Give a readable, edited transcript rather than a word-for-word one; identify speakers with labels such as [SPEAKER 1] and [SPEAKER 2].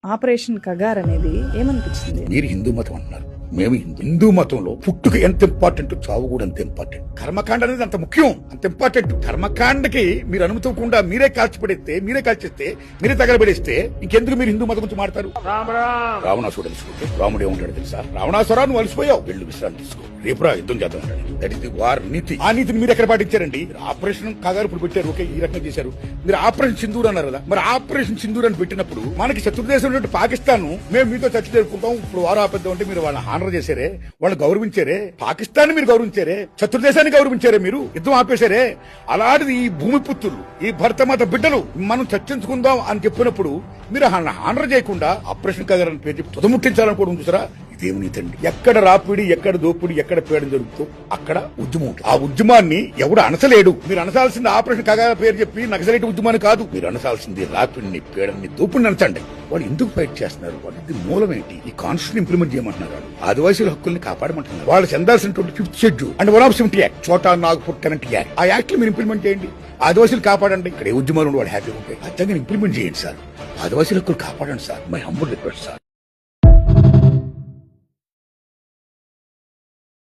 [SPEAKER 1] Operation Kagar అనేది ఏమనిపించింది?
[SPEAKER 2] మీరు హిందూ మతం అంటున్నారు, మేము హిందూ మతంలో పుట్టుక ఎంత ఇంపార్టెంట్, చావు కూడా అంత ఇంపార్టెంట్. కర్మకాండ అనేది అంత ముఖ్యం, అంత ఇంపార్టెంట్. కర్మకాండకి మీరు అనుమతివ్వకుండా మీరే కాల్చిపడేస్తే, మీరే కాల్చేస్తే, మీరే తగలబెడేస్తే ఇంకెందుకు మీరు హిందూ మతం గురించి మాట్లాడతారు? రావణాసుడు తెలుసుకుంటే రాముడు ఏమంటాడు తెలుసా? రావణాసురా నువ్వు అలసిపోయావు, వెళ్ళు విశ్రాంతి తీసుకో, రేపు రా యుద్ధం చేద్దాం అంటాడు. దట్ ఇస్ ది వార్ నీతి. ఆ నీతిని మీరు ఎక్కడ పాటించారండి? ఆపరేషన్ కగారు ఇప్పుడు పెట్టారు, ఓకే, ఈ రకంగా చేశారు. మీరు ఆపరేషన్ సింధూర్ అన్నారు కదా, మరి ఆపరేషన్ సింధూర్ అని పెట్టినప్పుడు మనకి శత్రుదేశం పాకిస్తాన్ మేము మీతో చర్చ జరుపుకుంటాం, ఇప్పుడు వారు ఆపేద్దాం అంటే మీరు వాళ్ళని హానర్ చేశారే, వాళ్ళు గౌరవించారే, పాకిస్తాన్ మీరు గౌరవించారే, శత్రుదేశాన్ని గౌరవించారే, మీరు యుద్ధం ఆపేశారే. అలాంటిది ఈ భూమిపుత్రులు, ఈ భరతమాత బిడ్డలు మనం చర్చించుకుందాం అని చెప్పినప్పుడు మీరు హానర్ చేయకుండా ఆపరేషన్ కగారు అని పేరు చెప్పి తుదముట్టించాలనుకోవడం చూసారా? దేవునితండి. ఎక్కడ రాపిడి, ఎక్కడ దోపిడి, ఎక్కడ పేడ జరుగుతూ అక్కడ ఉద్యమం ఉంటుంది. ఆ ఉద్యమాన్ని ఎవడు అనసలేడు. మీరు అనసాల్సింది ఆపరేషన్ కగార పేరు చెప్పి నక్సలైట్ ఉద్యమాన్ని కాదు, మీరు అనసాల్సింది రాపిడిని, పేడని, దోపిడిని అనచండి. వాళ్ళు ఎందుకు ఫైట్ చేస్తున్నారు? వాళ్ళకి మూలం ఏంటి? ఈ కాన్స్టిట్యూషన్ ఇంప్లిమెంట్ చేయమంటున్నారు, ఆదివాసీల హక్కుల్ని కాపాడమంటున్నారు, వాళ్ళు చెందాల్సినటువంటి 5th షెడ్యూల్ అండ్ 170 యాక్ట్, చోటా నాగపూర్ కరెంట్ యాక్ట్, ఆ యాక్ట్ మీరు ఇంప్లిమెంట్ చేయండి, ఆదివాసీలు కాపాడండి. ఇక్కడ ఏ ఉద్యమాలు వాళ్ళు హ్యాపీగా ఉంటాయి, ఖచ్చితంగా ఇంప్లిమెంట్ చేయండి సార్. ఆదివాసీల హక్కులు కాపాడండి sir, my humble request sir.